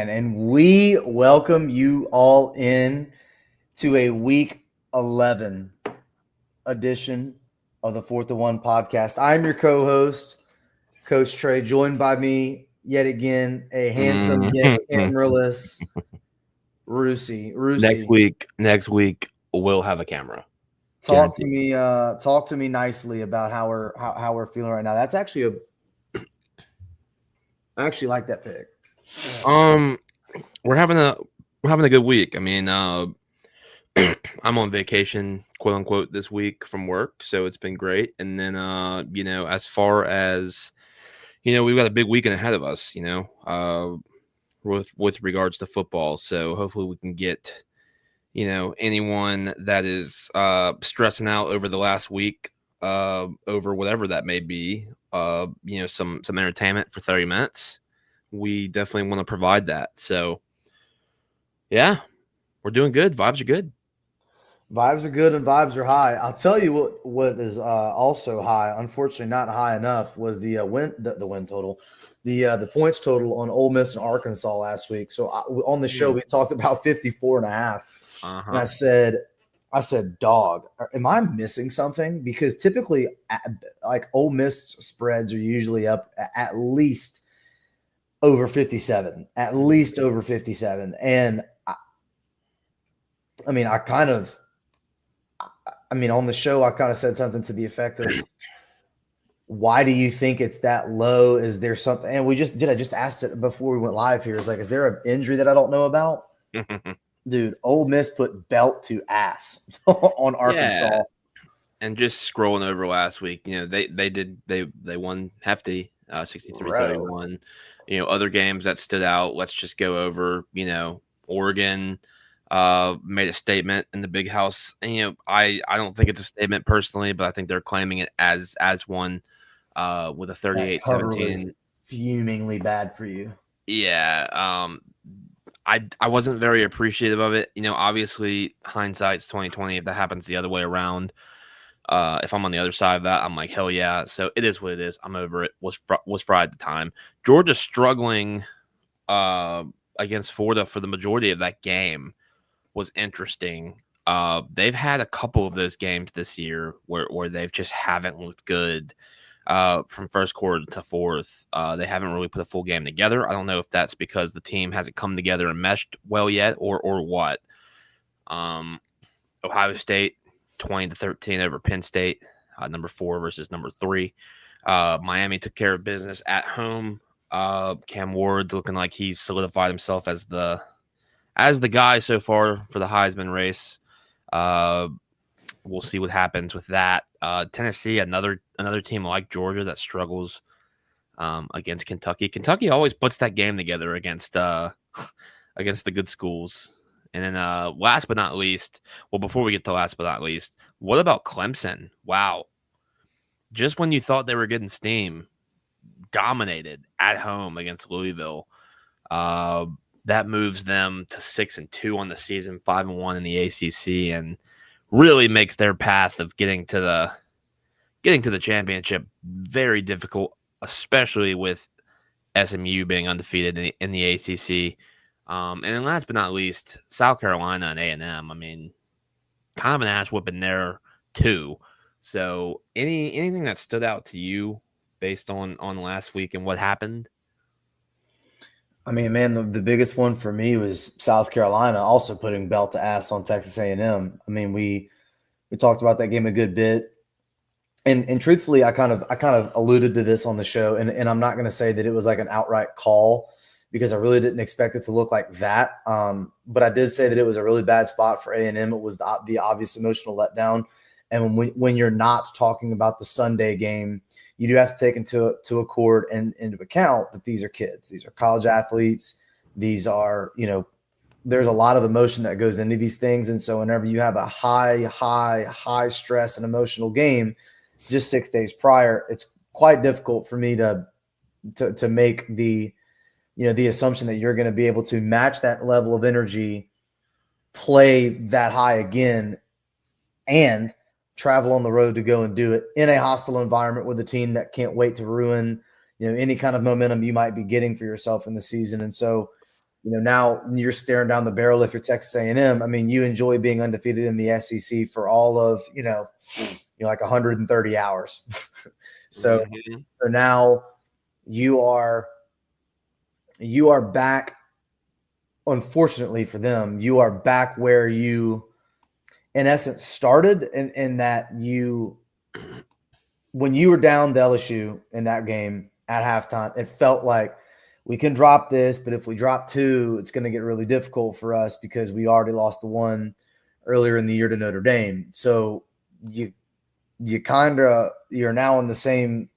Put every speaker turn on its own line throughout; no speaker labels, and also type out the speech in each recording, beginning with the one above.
And we welcome you all in to a week 11 edition of the 4th and 1 podcast. I'm your co-host, Coach Trey, joined by me yet again, a handsome yet cameraless Rusi.
Next week we'll have a camera.
Talk to me nicely about how we're feeling right now. That's actually I actually like that pick.
We're having a good week. I mean, I'm on vacation, quote unquote, this week from work, so it's been great. And then, as far as we've got a big weekend ahead of us. With regards to football, so hopefully we can get anyone that is stressing out over the last week, over whatever that may be, some entertainment for 30 minutes. We definitely want to provide that. So, yeah, we're doing good. Vibes are good.
Vibes are good and vibes are high. I'll tell you what is also high. Unfortunately, not high enough was the win total, the points total on Ole Miss and Arkansas last week. So on the show we talked about 54.5, and I said, dog, am I missing something? Because typically, like Ole Miss spreads are usually up at least over 57, and on the show, I kind of said something to the effect of, why do you think it's that low? Is there something? And I just asked it before we went live here. It's like, is there an injury that I don't know about? Dude, Ole Miss put belt to ass on Arkansas.
Yeah. And just scrolling over last week, they won hefty, 63-31. Other games that stood out, let's just go over, Oregon made a statement in the Big House. And, I don't think it's a statement personally, but I think they're claiming it as one, with a 38-17.
Fumingly bad for you.
Yeah. I wasn't very appreciative of it. Obviously hindsight's 2020. If that happens the other way around, if I'm on the other side of that, I'm like, hell yeah. So it is what it is. I'm over it. Was fried at the time. Georgia struggling against Florida for the majority of that game was interesting. They've had a couple of those games this year where they've just haven't looked good from first quarter to fourth. They haven't really put a full game together. I don't know if that's because the team hasn't come together and meshed well yet, or what. Ohio State 20-13 over Penn State, number 4 versus number 3. Miami took care of business at home. Cam Ward's looking like he's solidified himself as the guy so far for the Heisman race. We'll see what happens with that. Tennessee, another team like Georgia that struggles against Kentucky. Kentucky always puts that game together against the good schools. And then last but not least, before we get to last but not least, what about Clemson? Wow. Just when you thought they were getting steam, dominated at home against Louisville. That moves them to 6-2 on the season, 5-1 in the ACC, and really makes their path of getting to the championship very difficult, especially with SMU being undefeated in the ACC. And then last but not least, South Carolina and A&M. I mean, kind of an ass whipping there too. So anything that stood out to you based on last week and what happened?
I mean, man, the biggest one for me was South Carolina also putting belt to ass on Texas A&M. I mean, we talked about that game a good bit, and truthfully, I kind of alluded to this on the show, and I'm not going to say that it was like an outright call, because I really didn't expect it to look like that. But I did say that it was a really bad spot for A&M. It was the obvious emotional letdown, and when you're not talking about the Sunday game, you do have to take into account that these are kids. These are college athletes. These are, there's a lot of emotion that goes into these things. And so whenever you have a high stress and emotional game just 6 days prior, it's quite difficult for me to make the assumption that you're going to be able to match that level of energy, play that high again, and travel on the road to go and do it in a hostile environment with a team that can't wait to ruin, any kind of momentum you might be getting for yourself in the season. And so Now you're staring down the barrel if you're Texas A&M. I mean, you enjoy being undefeated in the SEC for all of, like 130 hours. so,
Mhm.
so now you are back. Unfortunately for them, you are back where you, in essence, started, in that when you were down to LSU in that game at halftime, it felt like we can drop this, but if we drop two, it's going to get really difficult for us because we already lost the one earlier in the year to Notre Dame. So you're now in the same,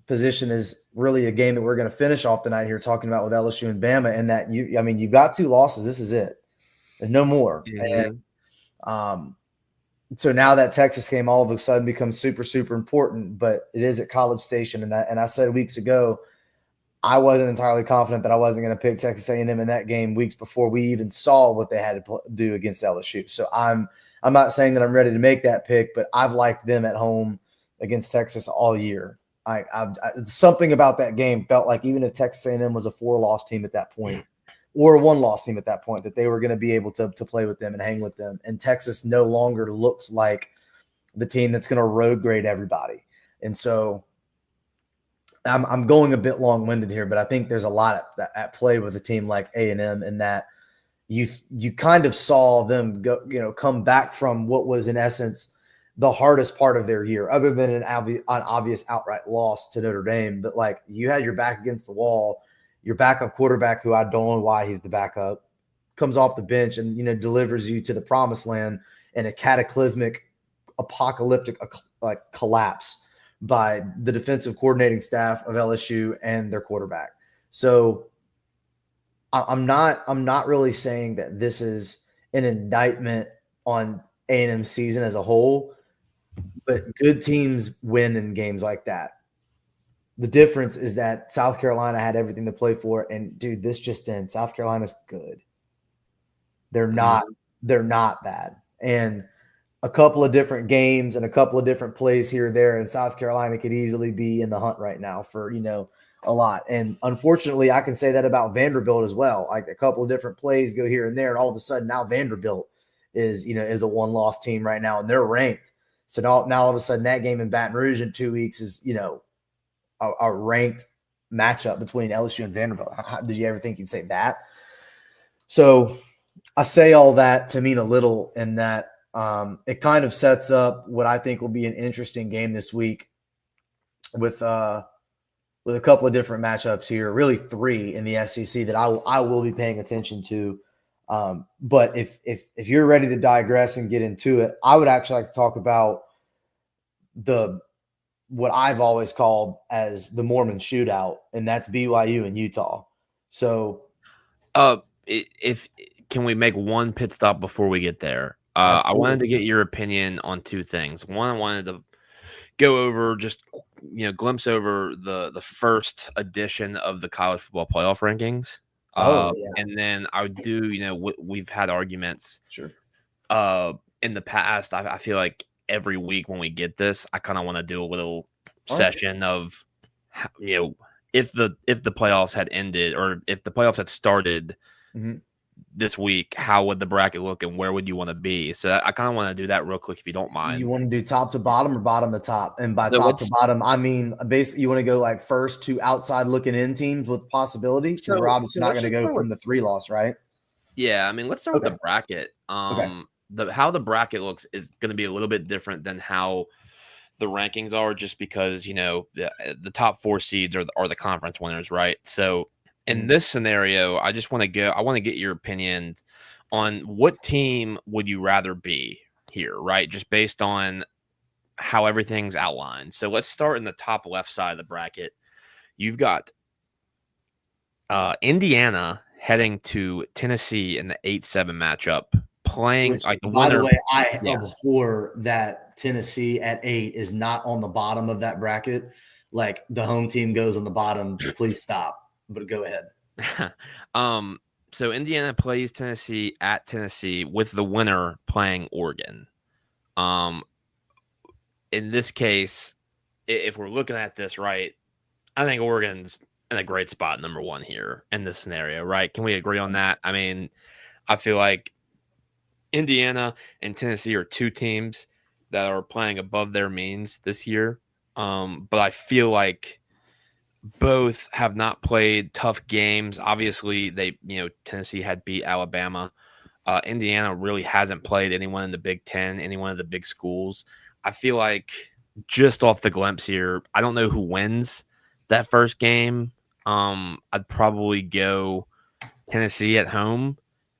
position as really a game that we're going to finish off tonight here talking about with LSU and Bama, and that you've got two losses. This is it. There's no more. And
Mhm.
so now that Texas game all of a sudden becomes super, super important, but it is at College Station. And I said weeks ago, I wasn't entirely confident that I wasn't going to pick Texas A&M in that game weeks before we even saw what they had to do against LSU. So I'm not saying that I'm ready to make that pick, but I've liked them at home against Texas all year. Something about that game felt like even if Texas A&M was a 4-loss team at that point, or a 1-loss team at that point, that they were going to be able to play with them and hang with them. And Texas no longer looks like the team that's going to road grade everybody. And so I'm going a bit long-winded here, but I think there's a lot at play with a team like A&M, in that you kind of saw them come back from what was in essence the hardest part of their year, other than an obvious outright loss to Notre Dame. But like, you had your back against the wall. Your backup quarterback, who I don't know why he's the backup, comes off the bench and delivers you to the promised land in a cataclysmic, apocalyptic collapse by the defensive coordinating staff of LSU and their quarterback. So I'm not really saying that this is an indictment on A&M season as a whole, but good teams win in games like that. The difference is that South Carolina had everything to play for, and dude, this just in: South Carolina's good. They're not
Mhm.
they're not bad. And a couple of different games and a couple of different plays here or there, and South Carolina could easily be in the hunt right now for, a lot. And unfortunately, I can say that about Vanderbilt as well. Like, a couple of different plays go here and there, and all of a sudden now Vanderbilt is a 1-loss team right now, and they're ranked. So now all of a sudden that game in Baton Rouge in 2 weeks is, a ranked matchup between LSU and Vanderbilt. Did you ever think you'd say that? So I say all that to mean a little, in that it kind of sets up what I think will be an interesting game this week with a couple of different matchups here, really 3 in the SEC that I will be paying attention to. But if you're ready to digress and get into it, I would actually like to talk about what I've always called as the Mormon shootout, and that's BYU and Utah. So
If can we make one pit stop before we get there? I
absolutely.
wanted to get your opinion on 2 things. One, I wanted to go over just glimpse over the first edition of the college football playoff rankings.
Oh yeah,
And then I would do, we've had arguments
sure.
uh in the past. I feel like every week when we get this, I kind of want to do a little
All right.
session of if the playoffs had ended, or if the playoffs had started
Mm-hmm.
this week, how would the bracket look and where would you want to be? So I kind of want to do that real quick if you don't
You
mind.
want to do top to bottom or bottom to top? And by
So
top to
let's
bottom, I mean basically you want to go like first to outside looking in teams with possibility, because we're obviously
so
not
let's
going to
just
go
start with
from the 3-loss, right?
yeah, I mean, let's start with
Okay.
the bracket.
Okay.
The how the bracket looks is going to be a little bit different than how the rankings are, just because the top 4 seeds are the conference winners, right? So in
Mhm.
this scenario, I want to get your opinion on what team would you rather be here, right? Just based on how everything's outlined. So let's start in the top left side of the bracket. You've got Indiana heading to Tennessee in the 8-7 matchup, playing
Which,
like the
by the
winner.
way, I
Yeah.
abhor that Tennessee at 8 is not on the bottom of that bracket. Like, the home team goes on the bottom. Please stop. But go ahead.
um, so Indiana plays Tennessee at Tennessee, with the winner playing Oregon. Um, in this case, if we're looking at this right, I think Oregon's in a great spot, number one here in this scenario, right? Can we agree on that? I mean, I feel like Indiana and Tennessee are two teams that are playing above their means this year. But I feel like both have not played tough games. Obviously, Tennessee had beat Alabama. Indiana really hasn't played anyone in the Big Ten, any one of the big schools. I feel like just off the glimpse here, I don't know who wins that first game. I'd probably go Tennessee at home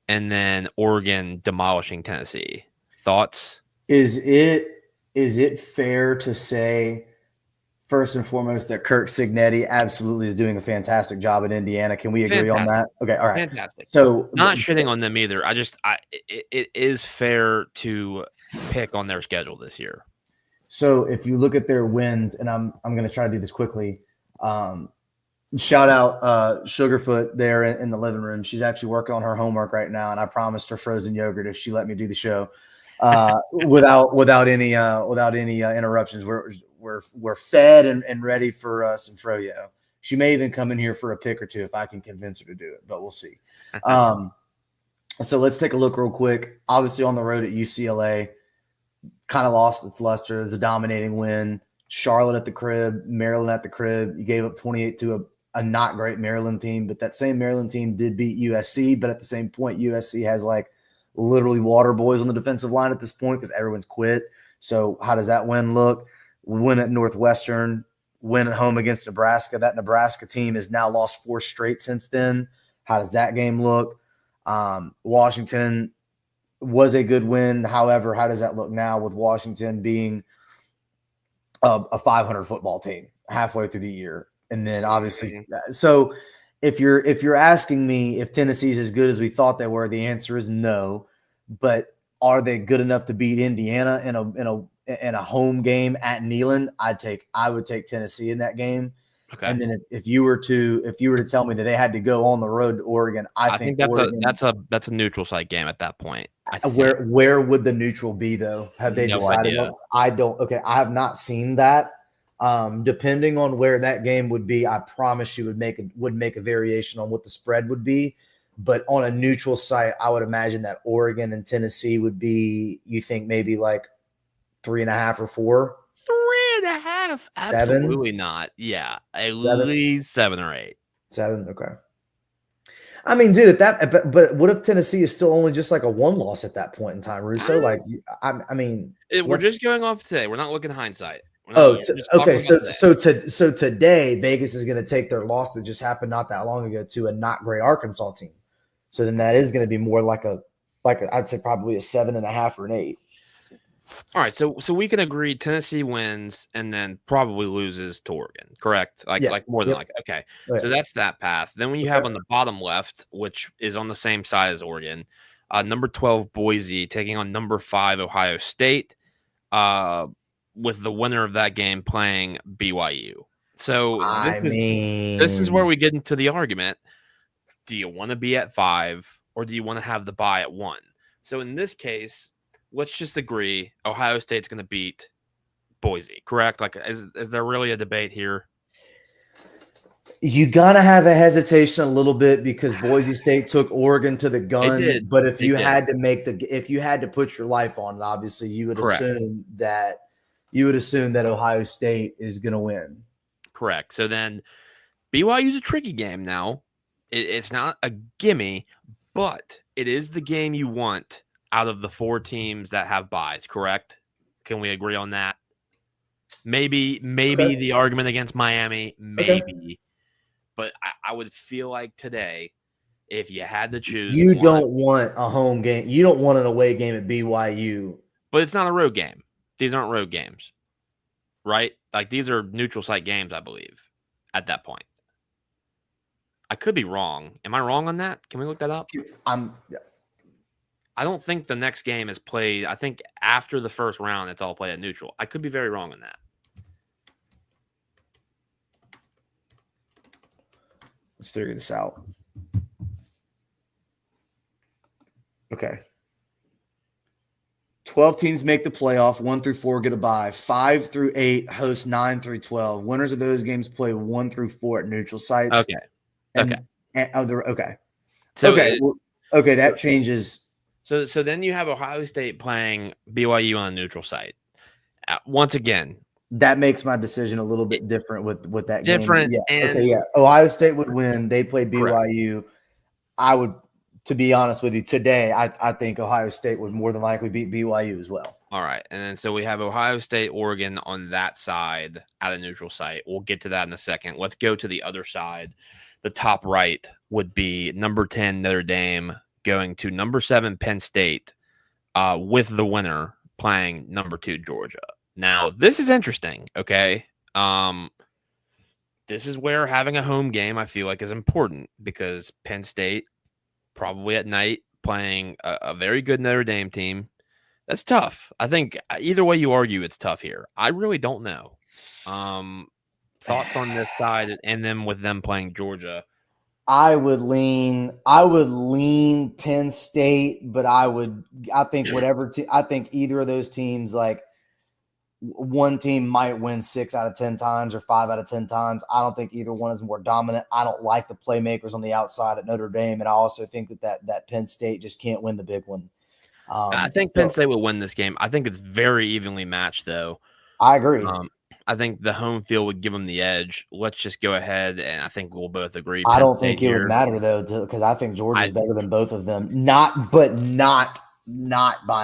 and then Oregon demolishing Tennessee. Thoughts?
Is it fair to say first and foremost that Kirk Cignetti absolutely is doing a fantastic job at Indiana? Can we agree on
Fantastic.
that? Okay, all right.
Fantastic.
So,
Not shitting on them either. It is fair to pick on their schedule this year.
so if you look at their wins, and I'm going to try to do this quickly. Shout out Sugarfoot there in the living room. She's actually working on her homework right now, and I promised her frozen yogurt if she let me do the show without any interruptions. We're fed and ready for some froyo. She may even come in here for a pick or two if I can convince her to do it, but we'll see. So let's take a look real quick. Obviously on the road at UCLA, kind of lost its luster. It was a dominating win. Charlotte at the crib, Maryland at the crib. You gave up 28 to a not great Maryland team, but that same Maryland team did beat USC. But at the same point, USC has like literally water boys on the defensive line at this point because everyone's quit. So how does that win look? Win at Northwestern, win at home against Nebraska. That Nebraska team has now lost 4 straight since then. How does that game look? Washington was a good win. However, how does that look now with Washington being a 500 football team halfway through the year? And then obviously, so if you're asking me if Tennessee's as good as we thought they were, the answer is no. But are they good enough to beat Indiana in a home game at Neyland? I would take Tennessee in that game.
Okay.
And then if you were to tell me that they had to go on the road to Oregon, I think Oregon,
that's a neutral site game at that point.
Where would the neutral be though? Have they decided?
Idea.
I don't. Okay, I have not seen that. Depending on where that game would be, I promise you would make a variation on what the spread would be. But on a neutral site, I would imagine that Oregon and Tennessee would be, you think maybe like 3.5 or 4?
3.5?
7?
Absolutely not. Yeah, at
7?
least 7 or 8.
7? Okay. I mean, dude, but what if Tennessee is still only just like a 1 loss at that point in time, Russo? Like, I mean,
we're just going off today. We're not looking hindsight.
Okay. So today Vegas is going to take their loss that just happened not that long ago to a not great Arkansas team. So then that is going to be more like I'd say probably a 7.5 or an 8.
All right, so we can agree Tennessee wins and then probably loses to Oregon, correct? Like more than likely. Okay, so that's that path. Then when you have on the bottom left, which is on the same side as Oregon, number 12 Boise taking on number 5 Ohio State, with the winner of that game playing BYU. So this is where we get into the argument. Do you want to be at 5 or do you want to have the bye at 1? So in this case, let's just agree Ohio State's going to beat Boise, correct? Like, is there really a debate here?
You got to have a hesitation a little bit because Boise State took Oregon to the gun. But if you had to put your life on it, obviously you would assume that Ohio State is going to win.
Correct. So then BYU's a tricky game now. It's not a gimme, but it is the game you want out of the 4 teams that have buys, correct? Can we agree on that? Maybe the argument against Miami, maybe. Okay. But I would feel like today, if you had to choose,
you don't want a home game. You don't want an away game at BYU.
But it's not a road game. These aren't road games, right? Like, these are neutral site games, I believe, at that point. I could be wrong. Am I wrong on that? Can we look that up? I don't think the next game is played. I think after the first round, it's all played at neutral. I could be very wrong on that.
Let's figure this out. Okay. 12 teams make the playoff. 1 through 4 get a bye. 5 through 8 host 9 through 12. Winners of those games play 1 through 4 at neutral sites.
Okay. Okay.
And other okay.
So
Okay, that changes.
so then you have Ohio State playing BYU on a neutral site. Once again,
That makes my decision a little bit different with that game.
different
Yeah. Okay.
and
Yeah. Ohio State would win. They play
correct.
BYU. I would, to be honest with you, today I think Ohio State would more than likely beat BYU as well.
All right. And then so we have Ohio State, Oregon on that side at a neutral site. We'll get to that in a second. Let's go to the other side. The top right would be number 10 Notre Dame going to number 7 Penn State with the winner playing number 2 Georgia. Now, this is interesting, okay? This is where having a home game I feel like is important because Penn State probably at night playing a very good Notre Dame team. That's tough. I think either way you argue, it's tough here. I really don't know. Thoughts on this side and then with them playing Georgia.
I would lean Penn State, but I think I think either of those teams, like one team might win 6 out of 10 times or 5 out of 10 times. I don't think either one is more dominant. I don't like the playmakers on the outside at Notre Dame, and I also think that Penn State just can't win the big one.
I think Penn State will win this game. I think it's very evenly matched, though.
I agree.
I think the home field would give them the edge. Let's just go ahead, and I think we'll both agree.
I don't think it would matter though, because I think Georgia's better than both of them. Not by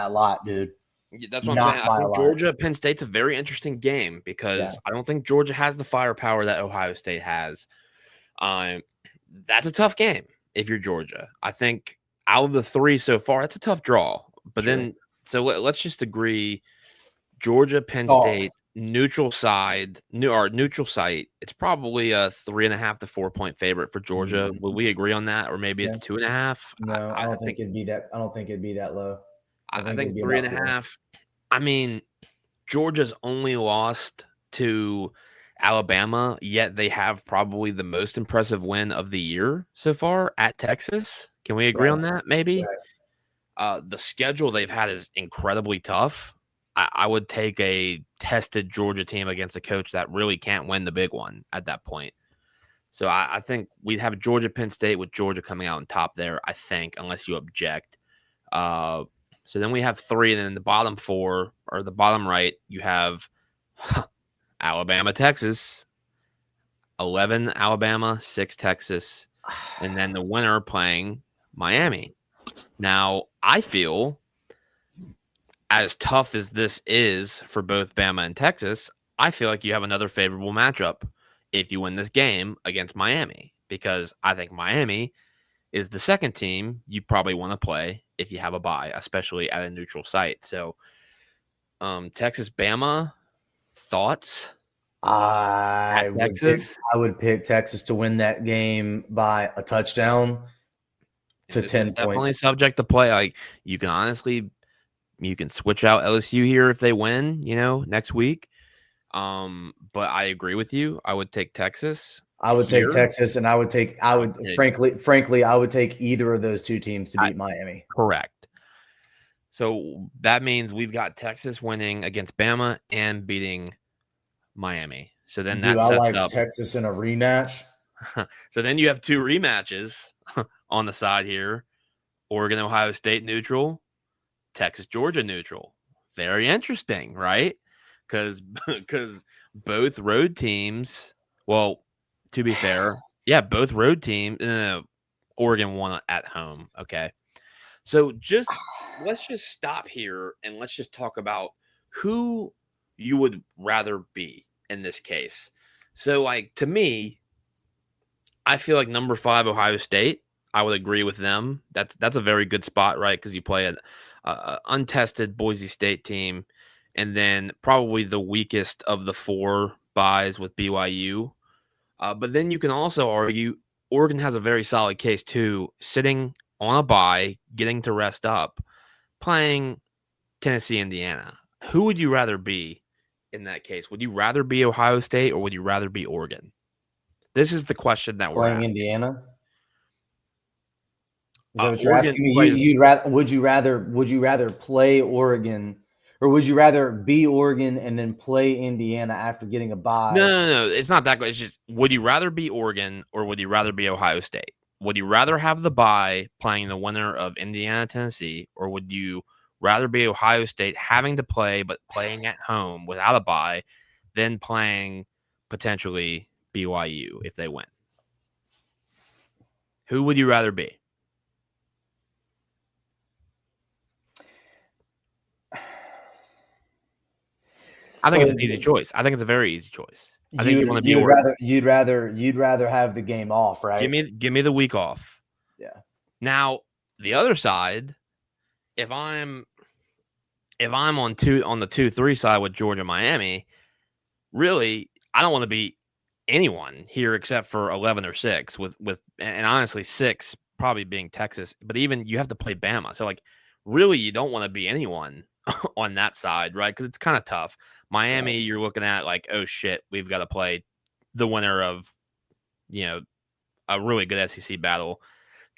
a lot, dude.
That's what I'm saying. I think Georgia Penn State's a very interesting game because I don't think Georgia has the firepower that Ohio State has. That's a tough game if you're Georgia. I think out of the 3 so far, it's a tough draw. But then, so let's just agree, Georgia Penn State neutral site. It's probably a 3.5 to 4 point favorite for Georgia. Will we agree on that, or maybe it's 2.5?
No, I don't think it'd be that. I don't think it'd be that low.
I think 3.5. I mean, Georgia's only lost to Alabama, yet they have probably the most impressive win of the year so far at Texas. Can we agree on that? Maybe. The schedule they've had is incredibly tough. I would take a tested Georgia team against a coach that really can't win the big one at that point. So I think we'd have Georgia Penn State with Georgia coming out on top there, I think, unless you object. So then we have 3, and then the bottom 4, or the bottom right, you have Alabama, Texas, 11 Alabama, 6 Texas, and then the winner playing Miami. Now, I feel as tough as this is for both Bama and Texas, I feel like you have another favorable matchup if you win this game against Miami, because I think Miami is the second team you probably want to play if you have a bye, especially at a neutral site. So, Texas, Bama, thoughts?
I would pick Texas to win that game by a touchdown to 10 points.
Definitely subject to play. Like you can switch out LSU here if they win, next week. But I agree with you. I would take Texas.
I would take Texas, and frankly, I would take either of those 2 teams to beat Miami.
Correct. So that means we've got Texas winning against Bama and beating Miami. So then that sets
like
up
Texas in a rematch.
So then you have 2 rematches on the side here. Oregon, Ohio State neutral, Texas, Georgia neutral. Very interesting, right? Because both road teams, well, to be fair, both road teams, Oregon won at home. Okay. So let's just stop here and let's just talk about who you would rather be in this case. So, like, to me, I feel like number 5, Ohio State, I would agree with them. That's a very good spot, right? Because you play an untested Boise State team, and then probably the weakest of the 4 buys with BYU. But then you can also argue Oregon has a very solid case too, sitting on a bye, getting to rest up, playing Tennessee, Indiana. Who would you rather be in that case? Would you rather be Ohio State or would you rather be Oregon? This is the question that we're
playing Indiana. Is that what you're asking
Oregon
me?
plays.
Would you rather play Oregon, or would you rather be Oregon and then play Indiana after getting a
No,
bye?
no, no, no. It's not that good. It's just, would you rather be Oregon or would you rather be Ohio State? Would you rather have the bye playing the winner of Indiana, Tennessee, or would you rather be Ohio State having to play but playing at home without a bye, then playing potentially BYU if they win? Who would you rather be? I think
So
it's an easy choice. I think it's a very easy choice. I think
you
you
would
want to be
you would
Oregon.
rather you'd rather have the game off, right?
Give me the week off.
Yeah.
Now, the other side, if I'm on the 2-3 side with Georgia, Miami, really, I don't want to beat anyone here except for 11 or 6 and honestly 6 probably being Texas, but even you have to play Bama. So like really you don't want to be anyone on that side, right? Cuz it's kind of tough.
Right.
Miami, you're looking at like, oh shit, we've got to play the winner of, you know, a really good SEC battle.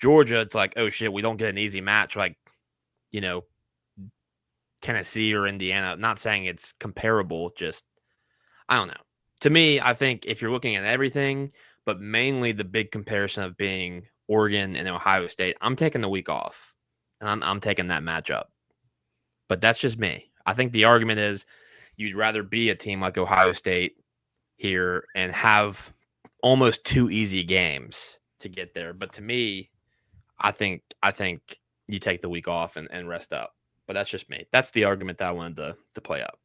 Georgia, it's like, oh shit, we don't get an easy match like, you know, Tennessee or Indiana. Not saying it's comparable, just I don't know. To me, I think if you're looking at everything, but mainly the big comparison of being Oregon and Ohio State, I'm taking the week off, and I'm taking that matchup. But that's just me. I think the argument is you'd rather be a team like Ohio State here and have almost 2 easy games to get there. But to me, I think you take the week off and rest up. But that's just me. That's the argument that I wanted to play up.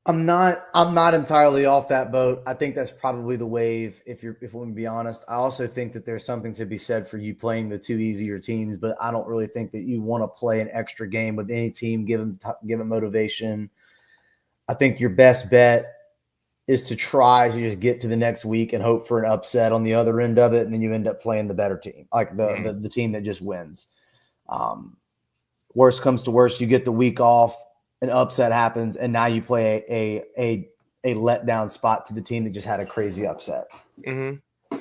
I'm not entirely off that boat. I think that's probably the wave if we can be honest. I also think that there's something to be said for you playing the two easier teams, but I don't really think that you want to play an extra game with any team given motivation. I think your best bet is to try to just get to the next week and hope for an upset on the other end of it, and then you end up playing the better team, like the team that just wins. Worst comes to worst, you get the week off, an upset happens, and now you play a letdown spot to the team that just had a crazy upset.
Mm-hmm.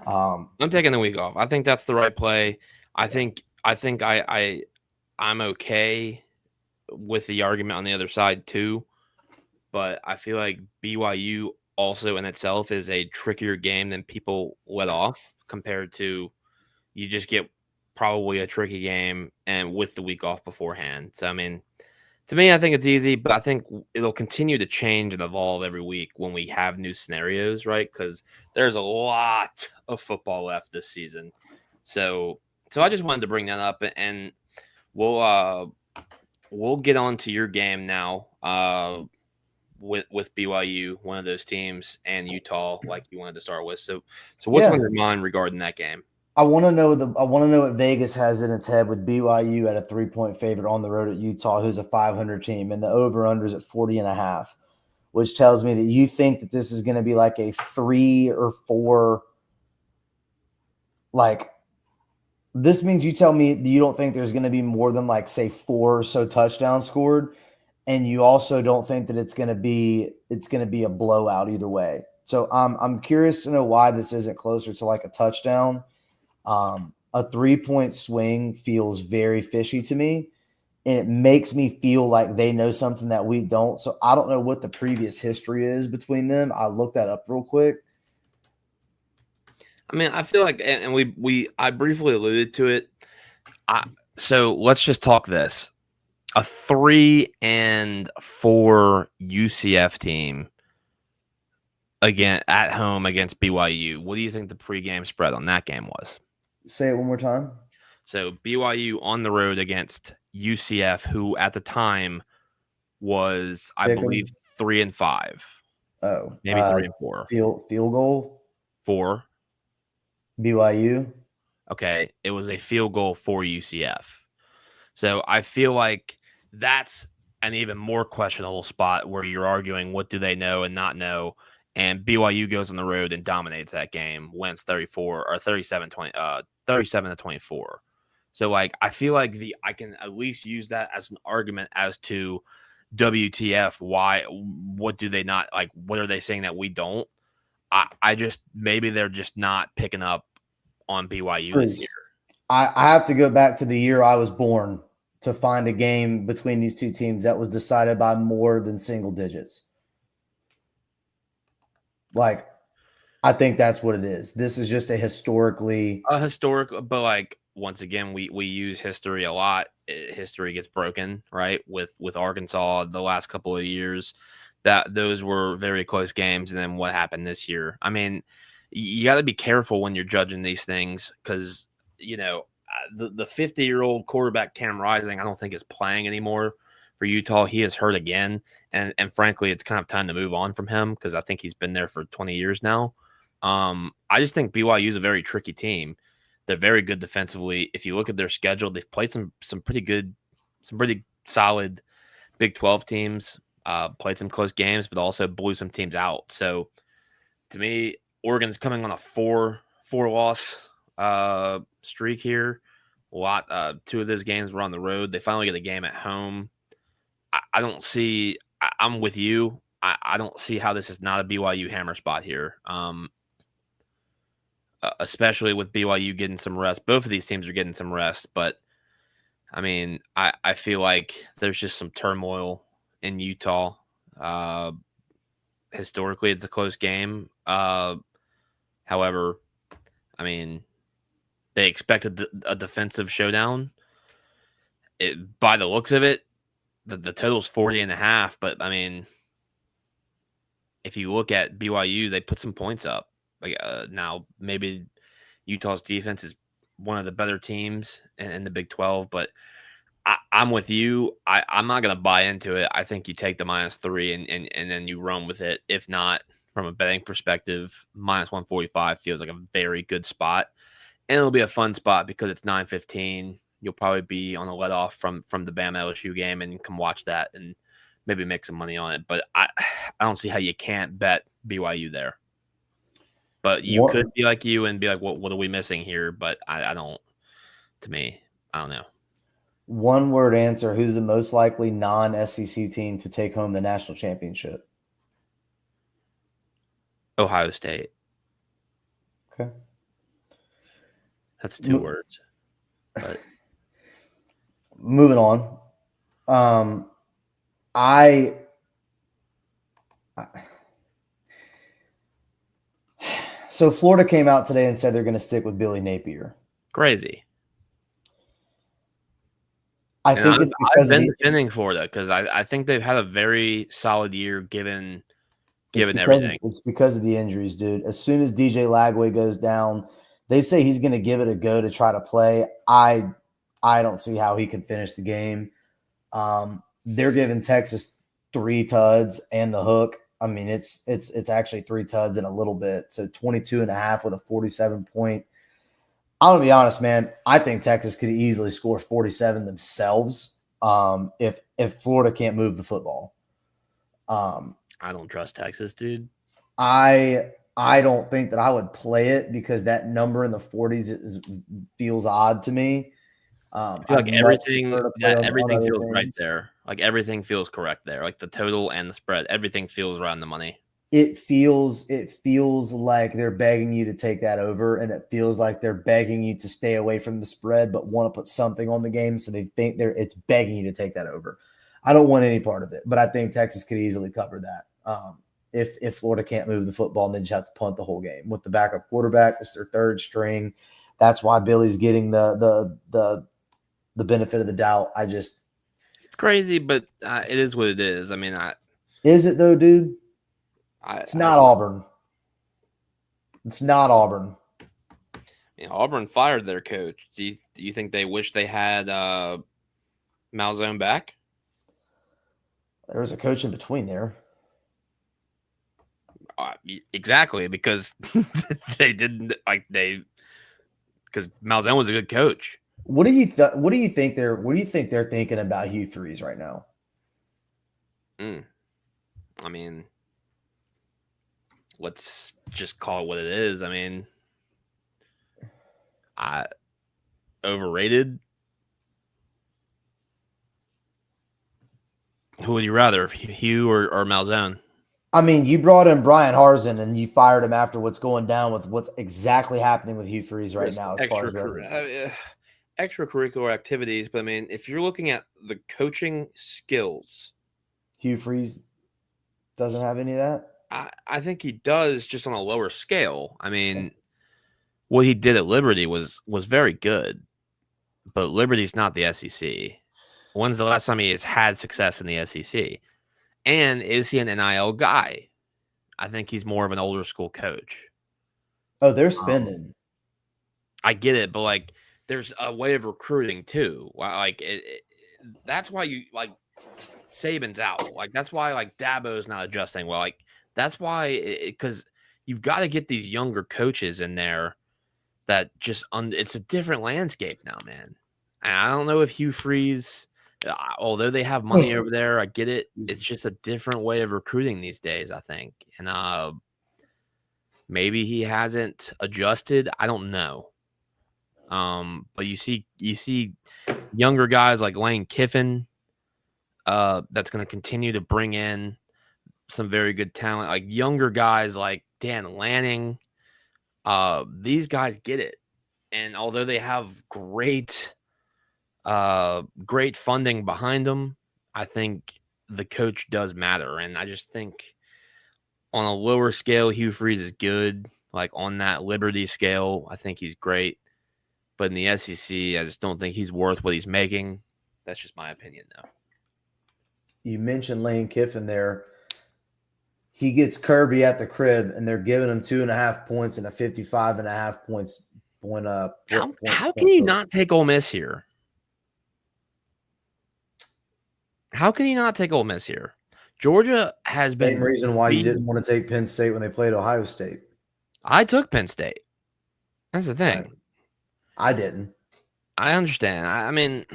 I'm taking the week off. I think that's the right play. I think I'm okay with the argument on the other side too, but I feel like BYU also in itself is a trickier game than people let off compared to you just get probably a tricky game and with the week off beforehand. So I mean, to me, I think it's easy, but I think it'll continue to change and evolve every week when we have new scenarios, right? Because there's a lot of football left this season. So I just wanted to bring that up, and we'll get on to your game now. With BYU, one of those teams, and Utah, like you wanted to start with. So what's on
Yeah,
your mind regarding that game?
I want to know what Vegas has in its head with BYU at a 3-point favorite on the road at Utah, who's a 500 team, and the over under is at 40.5, which tells me that you think that this is going to be like a 3 or 4. Like, this means you tell me you don't think there's going to be more than like say 4 or so touchdowns scored, and you also don't think that it's going to be a blowout either way. So I'm curious to know why this isn't closer to like a touchdown. A 3-point swing feels very fishy to me, and it makes me feel like they know something that we don't. So I don't know what the previous history is between them. I looked that up real quick.
I mean, I feel like, and I briefly alluded to it. So let's just talk this: a 3-4 UCF team again at home against BYU. What do you think the pregame spread on that game was?
Say it one more time.
So BYU on the road against UCF, who at the time was, I believe, 3-5,
Oh,
maybe 3-4,
field goal.
4.
BYU.
Okay, it was a field goal for UCF. So I feel like that's an even more questionable spot where you're arguing what do they know and not know. And BYU goes on the road and dominates that game, wins 34 or 37-24. So like I feel like I can at least use that as an argument as to WTF, what do they not like, what are they saying that we don't? I just maybe they're just not picking up on BYU this year.
Because I have to go back to the year I was born to find a game between these two teams that was decided by more than single digits. Like, I think that's what it is. This is just a historically
A historic, but like once again, we use history a lot. History gets broken, right? With Arkansas the last couple of years, that those were very close games, and then what happened this year? I mean, you got to be careful when you're judging these things because the 50-year-old quarterback Cam Rising, I don't think is playing anymore for Utah. He is hurt again, and frankly, it's kind of time to move on from him because I think he's been there for 20 years now. I just think BYU is a very tricky team. They're very good defensively. If you look at their schedule, they've played some pretty solid Big 12 teams. Played some close games, but also blew some teams out. So to me, Oregon's coming on a four loss streak here. Two of those games were on the road. They finally get a game at home. I don't see. I'm with you. I don't see how this is not a BYU hammer spot here. Especially with BYU getting some rest. Both of these teams are getting some rest, but I mean, I feel like there's just some turmoil in Utah. Historically, it's a close game. However, I mean, they expected a defensive showdown. By the looks of it, the total's 40.5. But I mean, if you look at BYU, they put some points up. Like now, maybe Utah's defense is one of the better teams in the Big 12, but I'm with you. I'm not going to buy into it. I think you take the -3 and then you run with it. If not, from a betting perspective, -145 feels like a very good spot. And it'll be a fun spot because it's 9:15. You'll probably be on a let off from the Bama LSU game and come watch that and maybe make some money on it. But I don't see how you can't bet BYU there. But you could be like you and be like, what are we missing here? But I don't. To me, I don't know.
one word answer: who's the most likely non-SEC team to take home the national championship?
Ohio State.
Okay.
That's 2 words. But
moving on. So Florida came out today and said they're going to stick with Billy Napier.
Crazy.
I think it's because
I've been defending Florida because I think they've had a very solid year given everything.
It's because of the injuries, dude. As soon as DJ Lagway goes down, they say he's going to give it a go to try to play. I don't see how he can finish the game. They're giving Texas 3 tuds and the hook. I mean, it's actually 3 tuds and a little bit. So 22.5 with a 47 point. I'm going to be honest, man. I think Texas could easily score 47 themselves if Florida can't move the football.
I don't trust Texas, dude.
I don't think that I would play it because that number in the 40s feels odd to me.
I feel like everything feels right there. Like everything feels correct there. Like the total and the spread, everything feels around the money.
It feels like they're begging you to take that over, and it feels like they're begging you to stay away from the spread, but want to put something on the game, so they think it's begging you to take that over. I don't want any part of it, but I think Texas could easily cover that. If Florida can't move the football and then just have to punt the whole game with the backup quarterback, it's their third string. That's why Billy's getting the benefit of the doubt. It's
crazy, but it is what it is. I mean,
is it though, dude? It's not Auburn. It's not Auburn.
I mean, Auburn fired their coach. Do you think they wish they had Malzone back?
There was a coach in between there.
Exactly, because they didn't because Malzone was a good coach.
What do you think they're thinking about Hugh Freeze right now?
I mean, let's just call it what it is. I mean, overrated. Who would you rather, Hugh or Malzone?
I mean, you brought in Brian Harsin and you fired him after what's going down with what's exactly happening with Hugh Freeze right
Just
now as far as revenue.
extracurricular activities. But I mean, if you're looking at the coaching skills,
Hugh Freeze doesn't have any of that.
I think he does, just on a lower scale. I mean, what he did at Liberty was very good, but Liberty's not the SEC. When's the last time he has had success in the SEC? And is he an NIL guy? I think he's more of an older school coach.
Oh, they're spending.
I get it, but like, there's a way of recruiting too. Like, that's why you like Saban's out. Like, that's why like Dabo's not adjusting well. Like, that's why because you've got to get these younger coaches in there that just it's a different landscape now, man. And I don't know if Hugh Freeze, although they have money over there, I get it. It's just a different way of recruiting these days, I think. And maybe he hasn't adjusted. I don't know. But you see younger guys like Lane Kiffin, that's going to continue to bring in some very good talent. Like younger guys like Dan Lanning, these guys get it. And although they have great funding behind them, I think the coach does matter. And I just think on a lower scale, Hugh Freeze is good. Like on that Liberty scale, I think he's great. But in the SEC, I just don't think he's worth what he's making. That's just my opinion, though.
You mentioned Lane Kiffin there. He gets Kirby at the crib, and they're giving him 2.5 points and a 55.5 points.
How can you not take Ole Miss here? How can you not take Ole Miss here? Georgia has been.
Same reason why you didn't want to take Penn State when they played Ohio State.
I took Penn State. That's the thing.
Right. I didn't.
I understand. I mean,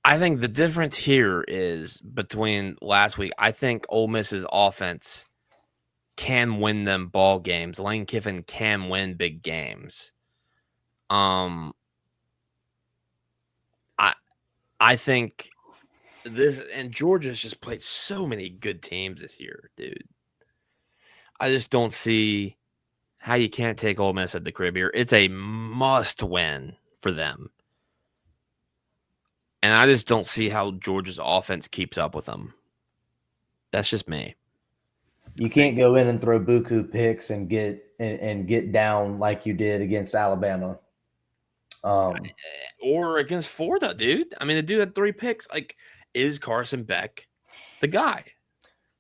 I think the difference here is between last week. I think Ole Miss's offense can win them ball games. Lane Kiffin can win big games. I think this, and Georgia's just played so many good teams this year, dude. I just don't see how you can't take Ole Miss at the crib here. It's a must win for them. And I just don't see how Georgia's offense keeps up with them. That's just me.
You can't go in and throw buku picks and get down like you did against Alabama.
Or against Florida, dude. I mean, the dude had 3 picks. Like, is Carson Beck the guy?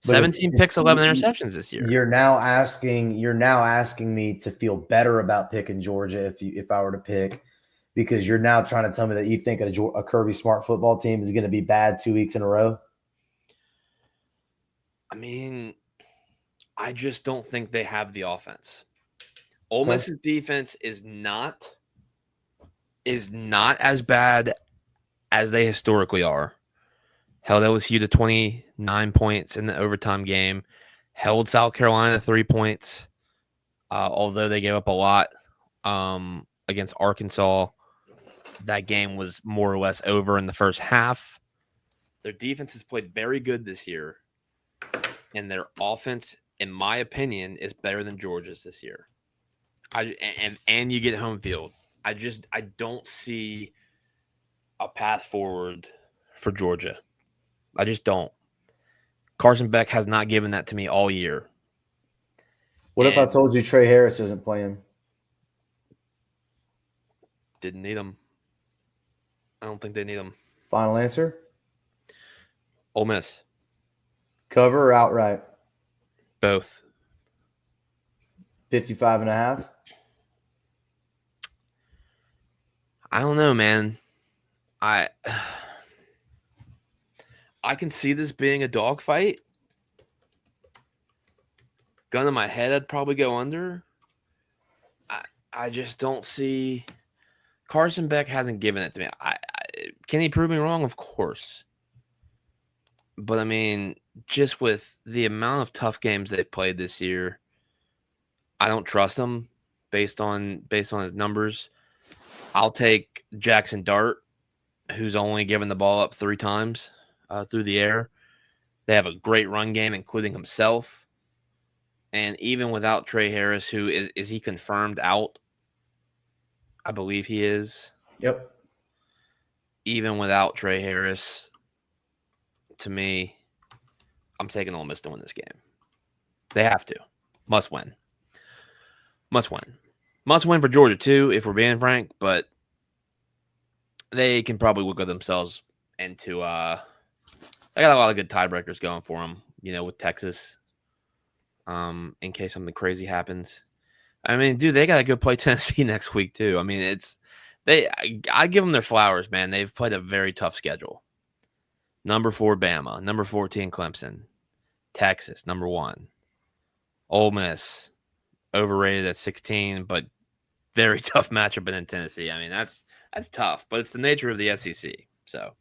17 picks, 11 interceptions this year.
You're now asking me to feel better about picking Georgia if I were to pick, because you're now trying to tell me that you think a Kirby Smart football team is going to be bad 2 weeks in a row.
I mean, I just don't think they have the offense. Ole Miss's defense is not as bad as they historically are. Held LSU to 29 points in the overtime game. Held South Carolina to 3 points, although they gave up a lot against Arkansas. That game was more or less over in the first half. Their defense has played very good this year, and their offense, in my opinion, is better than Georgia's this year. And you get home field. I don't see a path forward for Georgia. I just don't. Carson Beck has not given that to me all year.
What if I told you Trey Harris isn't playing?
Didn't need him. I don't think they need him.
Final answer?
Ole Miss.
Cover or outright?
Both.
55.5?
I don't know, man. I can see this being a dogfight. Gun in my head, I'd probably go under. I just don't see. Carson Beck hasn't given it to me. Can he prove me wrong? Of course. But I mean, just with the amount of tough games they've played this year, I don't trust him based on his numbers. I'll take Jackson Dart, who's only given the ball up 3 times through the air. They have a great run game, including himself. And even without Trey Harris, who is he confirmed out? I believe he is.
Yep.
Even without Trey Harris, to me, I'm taking Ole Miss to win this game. They have to. Must win. Must win. Must win for Georgia, too, if we're being frank, but they can probably wiggle themselves into they got a lot of good tiebreakers going for them, with Texas, in case something crazy happens. I mean, dude, they got to go play Tennessee next week, too. I mean, I give them their flowers, man. They've played a very tough schedule. Number 4, Bama. Number 14, Clemson. Texas, number 1. Ole Miss, overrated at 16, but very tough matchup in Tennessee. I mean, that's tough, but it's the nature of the SEC. So,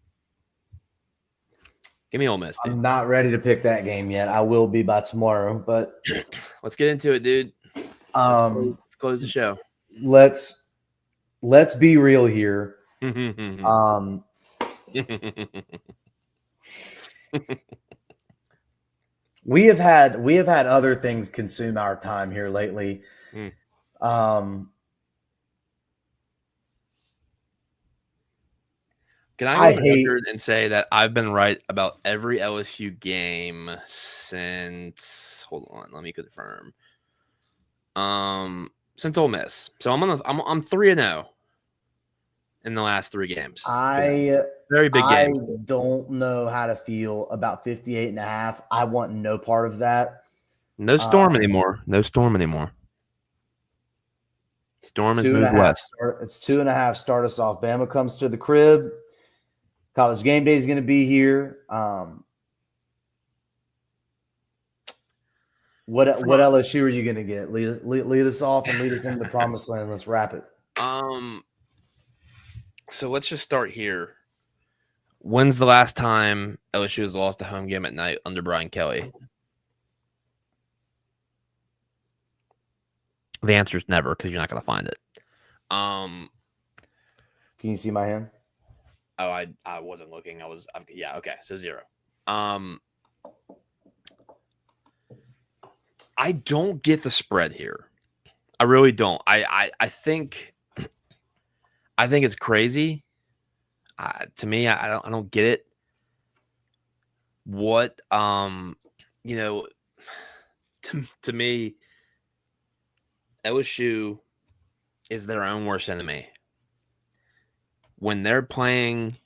give me Ole Miss, dude.
I'm not ready to pick that game yet. I will be by tomorrow, but
let's get into it, dude. Let's close the show.
Let's be real here. We have had other things consume our time here lately.
Can I go on record and say that I've been right about every LSU game since? Hold on, let me confirm. Since Ole Miss, so I'm 3-0 in the last 3 games.
Very big game. I don't know how to feel about 58.5. I want no part of that.
No Storm anymore. No Storm anymore. Storm has moved west.
It's 2.5. Start us off. Bama comes to the crib. College game day is going to be here. What LSU are you going to get? Lead us off and lead us into the promised land. Let's wrap it.
So let's just start here. When's the last time LSU has lost a home game at night under Brian Kelly? The answer is never, because you're not going to find it.
Can you see my hand?
Oh, I wasn't looking. Yeah, okay. So 0. I don't get the spread here. I really don't. I think it's crazy. To me, I don't get it. What to me, LSU is their own worst enemy. When they're playing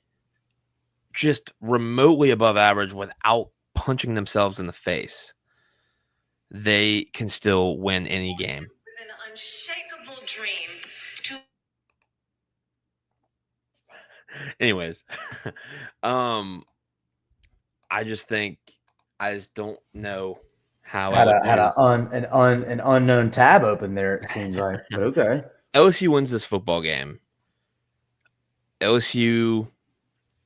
just remotely above average without punching themselves in the face, they can still win any game.
With an unshakable dream to
Anyways, I just don't know how
had an unknown tab open there. It seems like, but okay.
LSU wins this football game. LSU,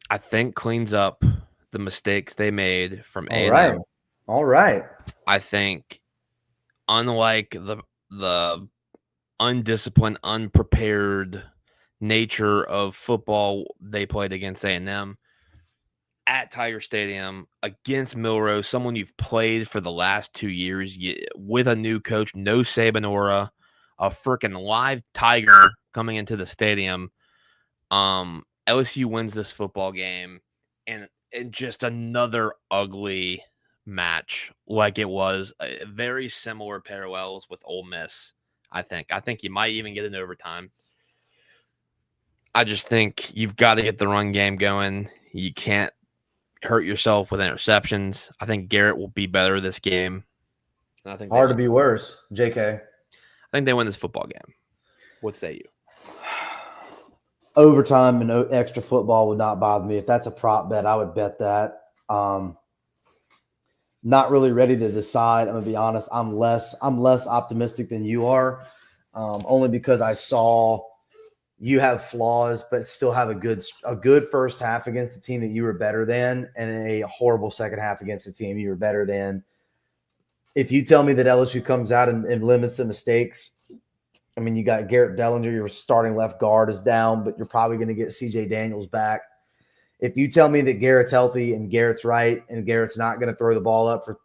I think, cleans up the mistakes they made from A&M.
All right.
I think, unlike the undisciplined, unprepared nature of football they played against A&M at Tiger Stadium against Milrose, someone you've played for the last 2 years with a new coach, no Saban aura, a freaking live Tiger coming into the stadium. LSU wins this football game, and just another ugly match like it was. Very similar parallels with Ole Miss, I think. I think you might even get an overtime. I just think you've got to get the run game going. You can't hurt yourself with interceptions. I think Garrett will be better this game.
I think hard to be worse, JK.
I think they win this football game. What say you?
Overtime and extra football would not bother me. If that's a prop bet, I would bet that. Not really ready to decide. I'm gonna be honest. I'm less optimistic than you are, only because I saw you have flaws, but still have a good first half against a team that you were better than, and a horrible second half against a team you were better than. If you tell me that LSU comes out and limits the mistakes, I mean, you got Garrett Dellinger, your starting left guard is down, but you're probably going to get CJ Daniels back. If you tell me that Garrett's healthy and Garrett's right and Garrett's not going to throw the ball up for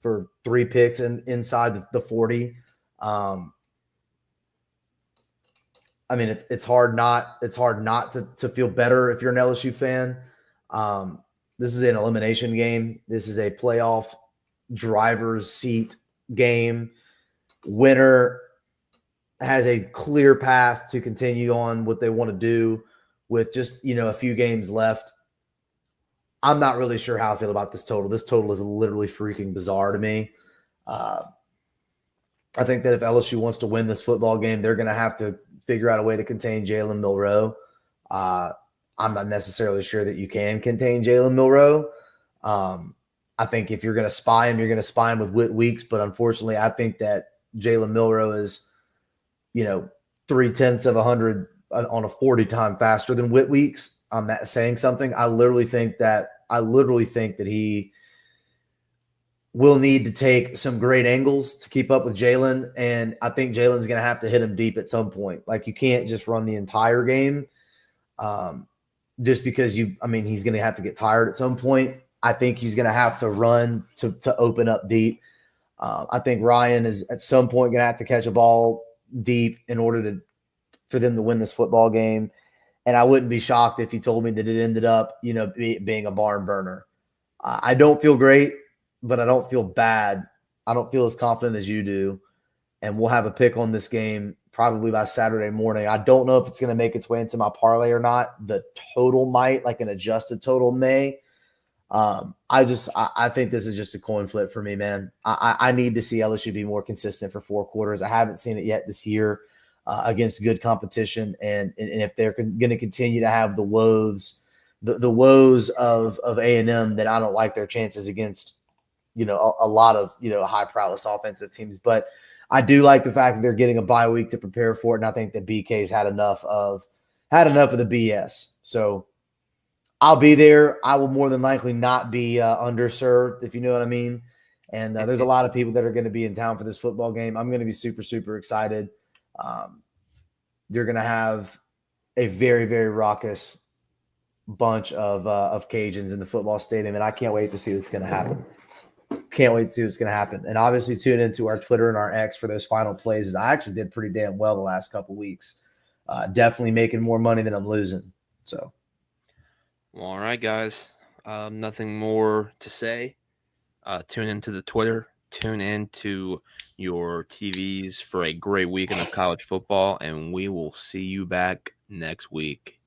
for 3 picks inside the 40. I mean, it's hard not to feel better if you're an LSU fan. This is an elimination game. This is a playoff driver's seat game. Winner has a clear path to continue on what they want to do with just, a few games left. I'm not really sure how I feel about this total. This total is literally freaking bizarre to me. I think that if LSU wants to win this football game, they're going to have to figure out a way to contain Jalen Milroe. I'm not necessarily sure that you can contain Jalen Milroe. I think if you're going to spy him, you're going to spy him with Whit Weeks. But unfortunately, I think that Jalen Milroe is, 0.3 of 100 on a 40 time faster than Whit Weeks. I'm not saying something. I literally think that he will need to take some great angles to keep up with Jalen. And I think Jalen's going to have to hit him deep at some point. Like, you can't just run the entire game just because he's going to have to get tired at some point. I think he's going to have to run to open up deep. I think Ryan is at some point going to have to catch a ball deep in order for them to win this football game. And I wouldn't be shocked if he told me that it ended up, being a barn burner. I don't feel great, but I don't feel bad. I don't feel as confident as you do. And we'll have a pick on this game probably by Saturday morning. I don't know if it's going to make its way into my parlay or not. The total might, like an adjusted total may. I think this is just a coin flip for me, man. I need to see LSU be more consistent for 4 quarters. I haven't seen it yet this year against good competition. And if they're going to continue to have the woes of A&M, then I don't like their chances against, a lot of, high prowess offensive teams. But I do like the fact that they're getting a bye week to prepare for it. And I think that BK's had enough of the BS. So I'll be there. I will more than likely not be underserved, if you know what I mean. And there's a lot of people that are going to be in town for this football game. I'm going to be super, super excited. You're going to have a very, very raucous bunch of Cajuns in the football stadium, and I can't wait to see what's going to happen. Can't wait to see what's going to happen. And obviously tune into our Twitter and our X for those final plays. I actually did pretty damn well the last couple weeks. Definitely making more money than I'm losing. So.
All right, guys. Nothing more to say. Tune into the Twitter. Tune into your TVs for a great weekend of college football, and we will see you back next week.